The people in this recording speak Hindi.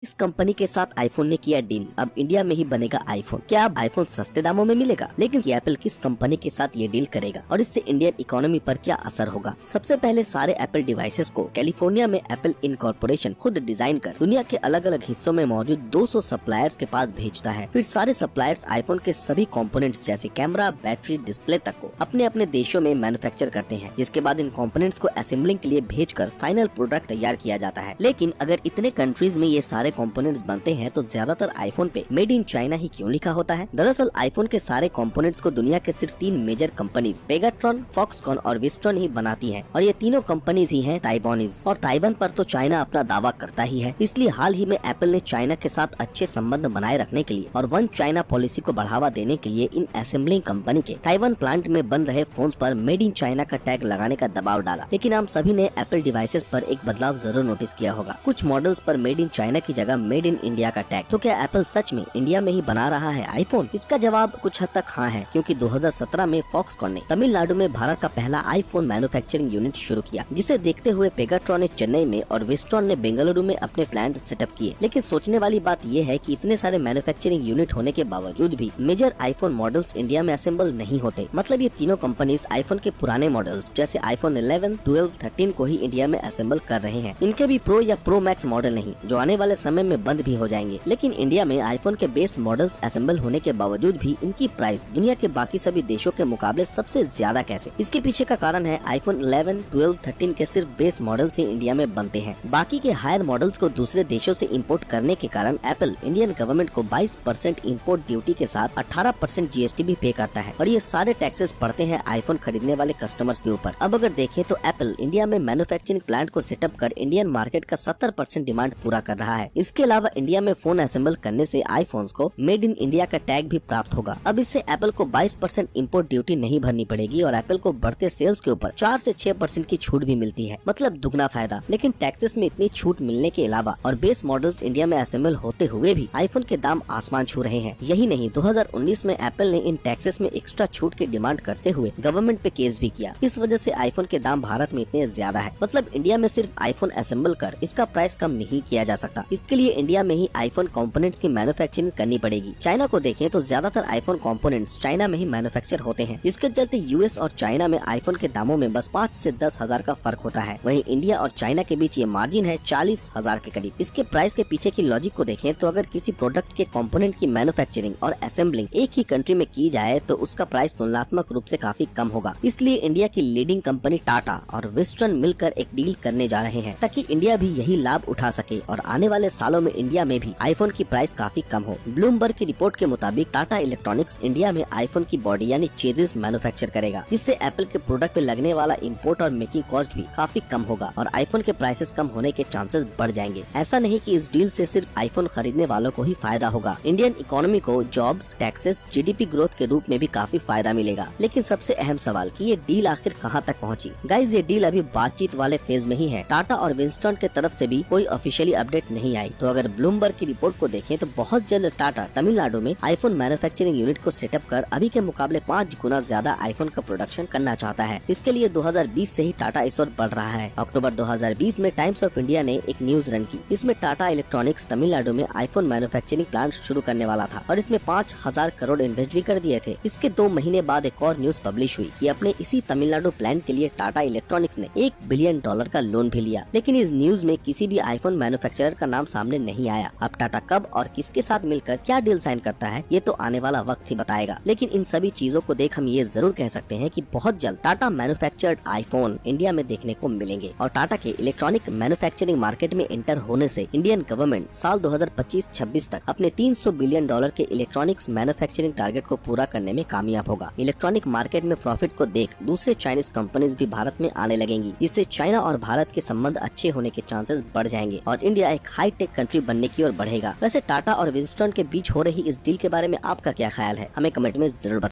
इस कंपनी के साथ आईफोन ने किया डील, अब इंडिया में ही बनेगा आईफोन। क्या अब आईफोन सस्ते दामों में मिलेगा? लेकिन ये एप्पल किस कंपनी के साथ ये डील करेगा और इससे इंडियन इकोनॉमी पर क्या असर होगा? सबसे पहले सारे एप्पल डिवाइसेस को कैलिफोर्निया में एप्पल इनकॉर्पोरेशन खुद डिजाइन कर दुनिया के अलग अलग हिस्सों में मौजूद 200 सप्लायर्स के पास भेजता है। फिर सारे सप्लायर्स आईफोन के सभी कंपोनेंट्स जैसे कैमरा, बैटरी, डिस्प्ले तक को अपने अपने देशों में मैन्युफैक्चर करते हैं, जिसके बाद इन कंपोनेंट्स को असेंबलिंग के लिए भेजकर फाइनल प्रोडक्ट तैयार किया जाता है। लेकिन अगर इतने कंट्रीज में ये सारे कंपोनेंट्स बनते हैं तो ज्यादातर आईफोन पे मेड इन चाइना ही क्यों लिखा होता है? दरअसल आईफोन के सारे कंपोनेंट्स को दुनिया के सिर्फ 3 मेजर कंपनीज पेगाट्रॉन, फॉक्सकॉन और विस्ट्रॉन ही बनाती हैं, और ये तीनों कंपनीज ही हैं ताइवानीज। और ताइवान पर तो चाइना अपना दावा करता ही है। इसलिए हाल ही में एप्पल ने चाइना के साथ अच्छे संबंध बनाए रखने के लिए और वन चाइना पॉलिसी को बढ़ावा देने के लिए इन असेंबलिंग कंपनी के ताइवान प्लांट में बन रहे फोन्स पर मेड इन चाइना का टैग लगाने का दबाव डाला। लेकिन हम सभी ने एप्पल डिवाइसेस पर एक बदलाव जरूर नोटिस किया होगा, कुछ मॉडल्स पर मेड इन चाइना की जगह मेड इन इंडिया का टैग। तो क्या एप्पल सच में इंडिया में ही बना रहा है आईफोन? इसका जवाब कुछ हद तक हाँ है, क्योंकि 2017 में फॉक्सकॉन ने तमिलनाडु में भारत का पहला आईफोन मैन्युफैक्चरिंग यूनिट शुरू किया, जिसे देखते हुए पेगाट्रॉन ने चेन्नई में और विस्ट्रॉन ने बेंगलुरु में अपने प्लांट सेटअप किए। लेकिन सोचने वाली बात यह है कि इतने सारे मैन्युफैक्चरिंग यूनिट होने के बावजूद भी मेजर आईफोन मॉडल्स इंडिया में असेंबल नहीं होते। मतलब ये तीनों कंपनीज आईफोन के पुराने मॉडल्स जैसे आईफोन 11, 12, 13 को ही इंडिया में असेंबल कर रहे हैं। इनके भी प्रो या प्रो मैक्स मॉडल नहीं, जो आने वाले समय में बंद भी हो जाएंगे। लेकिन इंडिया में आईफोन के बेस मॉडल्स असेंबल होने के बावजूद भी इनकी प्राइस दुनिया के बाकी सभी देशों के मुकाबले सबसे ज्यादा कैसे? इसके पीछे का कारण है आईफोन 11, 12, 13 के सिर्फ बेस मॉडल्स ही इंडिया में बनते हैं। बाकी के हायर मॉडल्स को दूसरे देशों से इंपोर्ट करने के कारण एप्पल इंडियन गवर्नमेंट को 22% इंपोर्ट ड्यूटी के साथ 18% जीएसटी भी पे करता है, और ये सारे टैक्सेस पड़ते हैं आईफोन खरीदने वाले कस्टमर्स के ऊपर। अब अगर देखें तो एप्पल इंडिया में मैन्युफैक्चरिंग प्लांट को सेटअप कर इंडियन मार्केट का 70% डिमांड पूरा कर रहा है। इसके अलावा इंडिया में फोन असेंबल करने से आईफोन्स को मेड इन इंडिया का टैग भी प्राप्त होगा। अब इससे एप्पल को 22% इंपोर्ट ड्यूटी नहीं भरनी पड़ेगी और एप्पल को बढ़ते सेल्स के ऊपर 4 से 6% की छूट भी मिलती है, मतलब दुगना फायदा। लेकिन टैक्सेस में इतनी छूट मिलने के अलावा और बेस मॉडल्स इंडिया में असेंबल होते हुए भी आईफोन के दाम आसमान छू रहे हैं। यही नहीं, 2019 में एप्पल ने इन टैक्सेस में एक्स्ट्रा छूट की डिमांड करते हुए गवर्नमेंट पे केस भी किया। इस वजह से आईफोन के दाम भारत में इतने ज्यादा है। मतलब इंडिया में सिर्फ आईफोन असेंबल कर इसका प्राइस कम नहीं किया जा सकता। इसके लिए इंडिया में ही आईफोन कंपोनेंट्स की मैन्युफैक्चरिंग करनी पड़ेगी। चाइना को देखें तो ज्यादातर आईफोन कंपोनेंट्स चाइना में ही मैन्युफैक्चर होते हैं, जिसके चलते यूएस और चाइना में आईफोन के दामों में बस 5 से 10 हजार का फर्क होता है। वहीं इंडिया और चाइना के बीच ये मार्जिन है 40,000 के करीब। इसके प्राइस के पीछे की लॉजिक को देखें तो अगर किसी प्रोडक्ट के कंपोनेंट की मैन्युफैक्चरिंग और असेंबलिंग एक ही कंट्री में की जाए तो उसका प्राइस तुलनात्मक रूप से काफी कम होगा। इसलिए इंडिया की लीडिंग कंपनी टाटा और विस्ट्रॉन मिलकर एक डील करने जा रहे हैं, ताकि इंडिया भी यही लाभ उठा सके और आने वाले सालों में इंडिया में भी आईफोन की प्राइस काफी कम हो। ब्लूमबर्ग की रिपोर्ट के मुताबिक टाटा इलेक्ट्रॉनिक्स इंडिया में आईफोन की बॉडी यानी चेजिस मैन्युफैक्चर करेगा, जिससे एप्पल के प्रोडक्ट पे लगने वाला इंपोर्ट और मेकिंग कॉस्ट भी काफी कम होगा और आईफोन के प्राइसेस कम होने के चांसेस बढ़ जाएंगे। ऐसा नहीं कि इस डील से सिर्फ आईफोन खरीदने वालों को ही फायदा होगा, इंडियन इकोनॉमी को जॉब्स, टैक्सेस, जीडीपी ग्रोथ के रूप में भी काफी फायदा मिलेगा। लेकिन सबसे अहम सवाल कि ये डील आखिर कहां तक पहुंची? गाइस, ये डील अभी बातचीत वाले फेज में ही है। टाटा और विंस्टन के तरफ से भी कोई ऑफिशियली अपडेट नहीं आई। तो अगर ब्लूमबर्ग की रिपोर्ट को देखें तो बहुत जल्द टाटा तमिलनाडु में आईफोन मैन्युफैक्चरिंग यूनिट को सेटअप कर अभी के मुकाबले 5 गुना ज्यादा आईफोन का प्रोडक्शन करना चाहता है। इसके लिए 2020 से ही टाटा इस ओर बढ़ रहा है। अक्टूबर 2020 में टाइम्स ऑफ इंडिया ने एक न्यूज रन की। इसमें टाटा इलेक्ट्रॉनिक्स तमिलनाडु में आईफोन मैन्युफैक्चरिंग प्लांट शुरू करने वाला था और इसमें 5,000 करोड़ इन्वेस्ट भी कर दिए थे। इसके 2 महीने बाद एक और न्यूज पब्लिश हुई कि अपने इसी तमिलनाडु प्लांट के लिए टाटा इलेक्ट्रॉनिक्स ने $1 बिलियन का लोन भी लिया। लेकिन इस न्यूज में किसी भी आईफोन मैन्युफैक्चरर का नाम सामने नहीं आया। अब टाटा कब और किसके साथ मिलकर क्या डील साइन करता है ये तो आने वाला वक्त ही बताएगा। लेकिन इन सभी चीजों को देख हम ये जरूर कह सकते हैं कि बहुत जल्द टाटा मैन्युफैक्चर्ड आईफोन इंडिया में देखने को मिलेंगे और टाटा के इलेक्ट्रॉनिक मैन्युफैक्चरिंग मार्केट में एंटर होने से इंडियन गवर्नमेंट साल 2025-26 तक अपने $300 बिलियन के इलेक्ट्रॉनिक्स मैन्युफैक्चरिंग टारगेट को पूरा करने में कामयाब होगा। इलेक्ट्रॉनिक मार्केट में प्रॉफिट को देख दूसरे चाइनीज कंपनीज भी भारत में आने लगेंगी, जिससे चाइना और भारत के संबंध अच्छे होने के चांसेस बढ़ जाएंगे और इंडिया एक हाई टेक कंट्री बनने की ओर बढ़ेगा। वैसे टाटा और विंस्टन के बीच हो रही इस डील के बारे में आपका क्या ख्याल है? हमें कमेंट में जरूर बताएं।